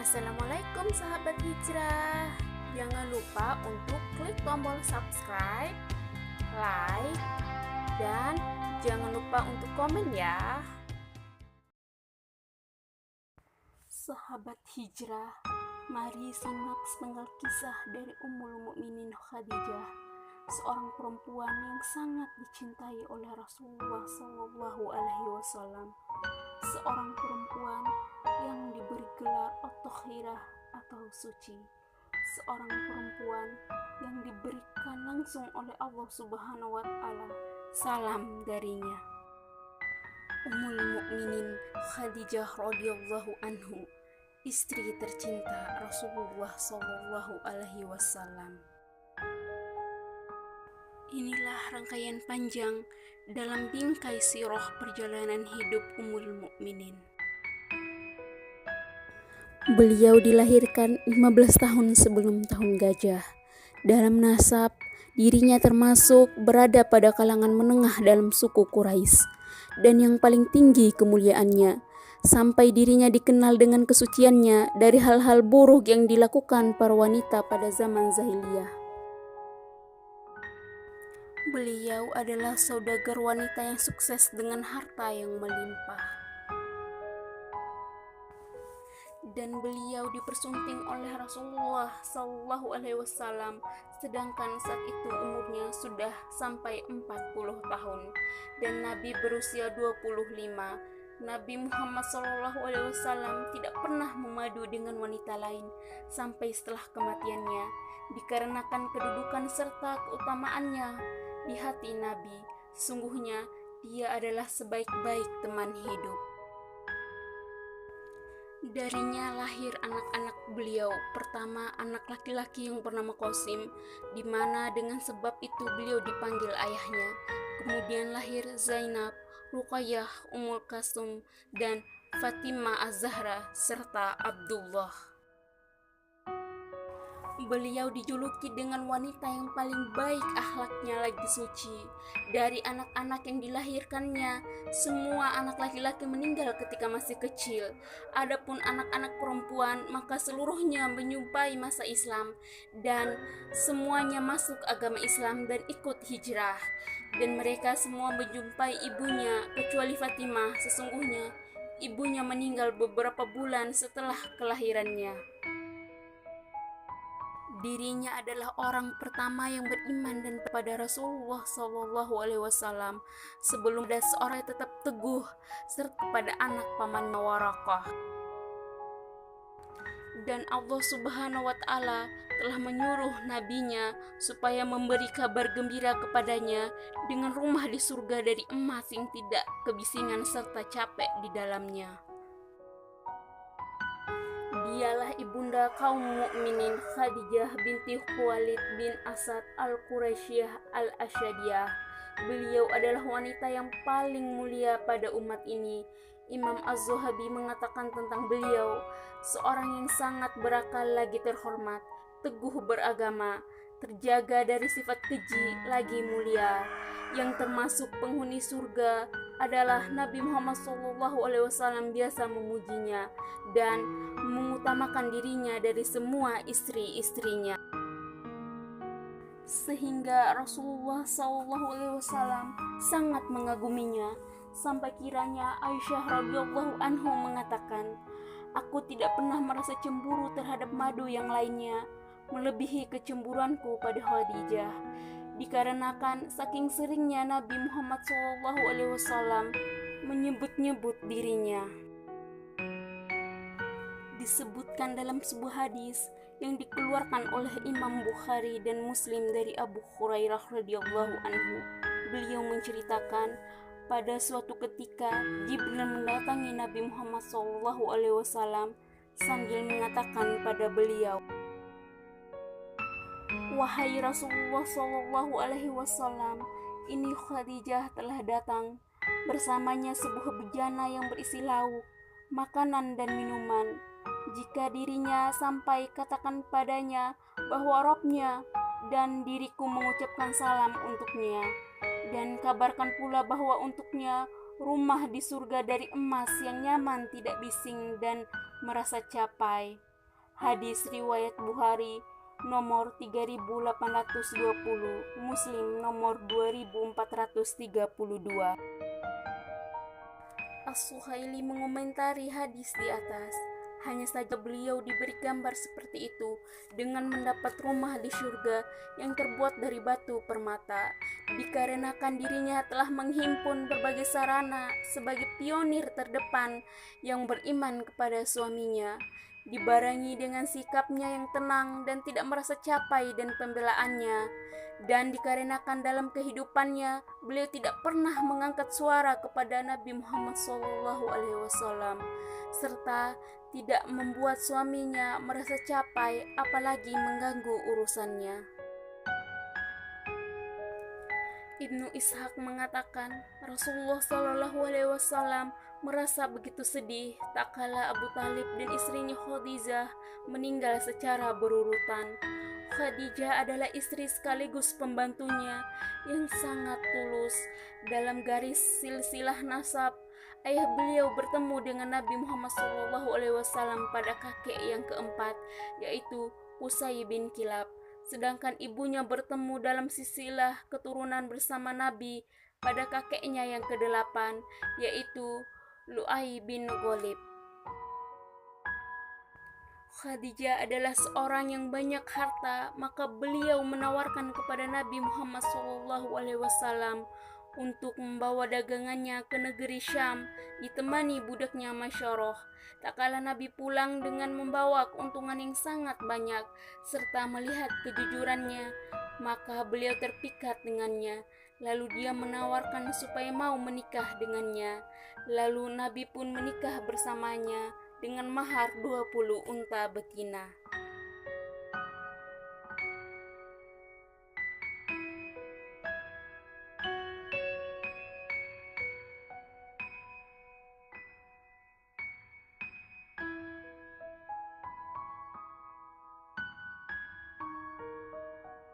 Assalamualaikum sahabat hijrah. Jangan lupa untuk klik tombol subscribe, like, dan jangan lupa untuk komen ya. Sahabat hijrah, mari simak sepenggal kisah dari Ummul Mukminin Khadijah, seorang perempuan yang sangat dicintai oleh Rasulullah SAW. Seorang perempuan yang diberi gelar At-Tahirah atau suci, seorang perempuan yang diberikan langsung oleh Allah Subhanahu wa Ta'ala salam darinya. Ummul Mukminin Khadijah radhiyallahu anhu, istri tercinta Rasulullah sallallahu alaihi wasallam. Inilah rangkaian panjang dalam bingkai sirah perjalanan hidup Ummul Mukminin. Beliau dilahirkan 15 tahun sebelum tahun gajah. Dalam nasab, dirinya termasuk berada pada kalangan menengah dalam suku Quraisy dan yang paling tinggi kemuliaannya, sampai dirinya dikenal dengan kesuciannya dari hal-hal buruk yang dilakukan para wanita pada zaman jahiliyah. Beliau adalah saudagar wanita yang sukses dengan harta yang melimpah. Dan beliau dipersunting oleh Rasulullah sallallahu alaihi wasallam sedangkan saat itu umurnya sudah sampai 40 tahun dan Nabi berusia 25. Nabi Muhammad sallallahu alaihi wasallam tidak pernah memadu dengan wanita lain sampai setelah kematiannya, dikarenakan kedudukan serta keutamaannya di hati Nabi. Sungguhnya dia adalah sebaik-baik teman hidup. Darinya lahir anak-anak beliau. Pertama, anak laki-laki yang bernama Qasim, di mana dengan sebab itu beliau dipanggil ayahnya. Kemudian lahir Zainab, Ruqayyah, Ummul Kalsum, dan Fatimah Az-Zahra serta Abdullah. Beliau dijuluki dengan wanita yang paling baik akhlaknya lagi suci. Dari anak-anak yang dilahirkannya, semua anak laki-laki meninggal ketika masih kecil. Adapun anak-anak perempuan, maka seluruhnya menyumpahi masa Islam dan semuanya masuk agama Islam dan ikut hijrah. Dan mereka semua menjumpai ibunya kecuali Fatimah. Sesungguhnya ibunya meninggal beberapa bulan setelah kelahirannya. Dirinya adalah orang pertama yang beriman dan kepada Rasulullah sallallahu alaihi wasallam sebelum ada seorang yang tetap teguh serta pada anak pamannya Waraqah. Dan Allah Subhanahu wa Ta'ala telah menyuruh nabinya supaya memberi kabar gembira kepadanya dengan rumah di surga dari emas yang tidak kebisingan serta capek di dalamnya. Dialah ibunda kaum mukminin Khadijah binti Khuwailid bin Asad al-Quraisyah al-Asyadiyah. Beliau adalah wanita yang paling mulia pada umat ini. Imam Az-Zahabi mengatakan tentang beliau, seorang yang sangat berakal lagi terhormat, teguh beragama, terjaga dari sifat keji lagi mulia. Yang termasuk penghuni surga adalah Nabi Muhammad SAW biasa memujinya dan mengutamakan dirinya dari semua istri-istrinya, sehingga Rasulullah SAW sangat mengaguminya sampai kiranya Aisyah radhiyallahu anhu mengatakan, "Aku tidak pernah merasa cemburu terhadap madu yang lainnya melebihi kecemburuanku pada Khadijah." Dikarenakan saking seringnya Nabi Muhammad SAW menyebut-nyebut dirinya. Disebutkan dalam sebuah hadis yang dikeluarkan oleh Imam Bukhari dan Muslim dari Abu Hurairah radhiyallahu anhu. Beliau menceritakan pada suatu ketika Jibril mendatangi Nabi Muhammad SAW sambil mengatakan pada beliau, "Wahai Rasulullah sallallahu alaihi wasallam, ini Khadijah telah datang. Bersamanya sebuah bejana yang berisi lauk, makanan dan minuman. Jika dirinya sampai, katakan padanya bahwa Rabbnya dan diriku mengucapkan salam untuknya. Dan kabarkan pula bahwa untuknya rumah di surga dari emas yang nyaman, tidak bising dan merasa capai. Hadis riwayat Bukhari nomor 3820, Muslim nomor 2432. As-Suhaili mengomentari hadis di atas. Hanya saja beliau diberi gambar seperti itu dengan mendapat rumah di surga yang terbuat dari batu permata, dikarenakan dirinya telah menghimpun berbagai sarana sebagai pionir terdepan yang beriman kepada suaminya, dibarengi dengan sikapnya yang tenang dan tidak merasa capai dan pembelaannya, dan dikarenakan dalam kehidupannya beliau tidak pernah mengangkat suara kepada Nabi Muhammad SAW, serta tidak membuat suaminya merasa capai apalagi mengganggu urusannya. Ibnu Ishaq mengatakan Rasulullah SAW merasa begitu sedih tak kala Abu Talib dan istrinya Khadijah meninggal secara berurutan. Khadijah adalah istri sekaligus pembantunya yang sangat tulus. Dalam garis silsilah nasab, ayah beliau bertemu dengan Nabi Muhammad SAW pada kakek yang keempat, yaitu Qusay bin Kilab. Sedangkan ibunya bertemu dalam silsilah keturunan bersama Nabi pada kakeknya yang kedelapan, yaitu Lu'ay bin Ghalib. Khadijah adalah seorang yang banyak harta, maka beliau menawarkan kepada Nabi Muhammad SAW untuk membawa dagangannya ke negeri Syam, ditemani budaknya Masyarah. Tak kala Nabi pulang dengan membawa keuntungan yang sangat banyak, serta melihat kejujurannya, maka beliau terpikat dengannya. Lalu dia menawarkan supaya mau menikah dengannya. Lalu Nabi pun menikah bersamanya dengan mahar 20 unta betina.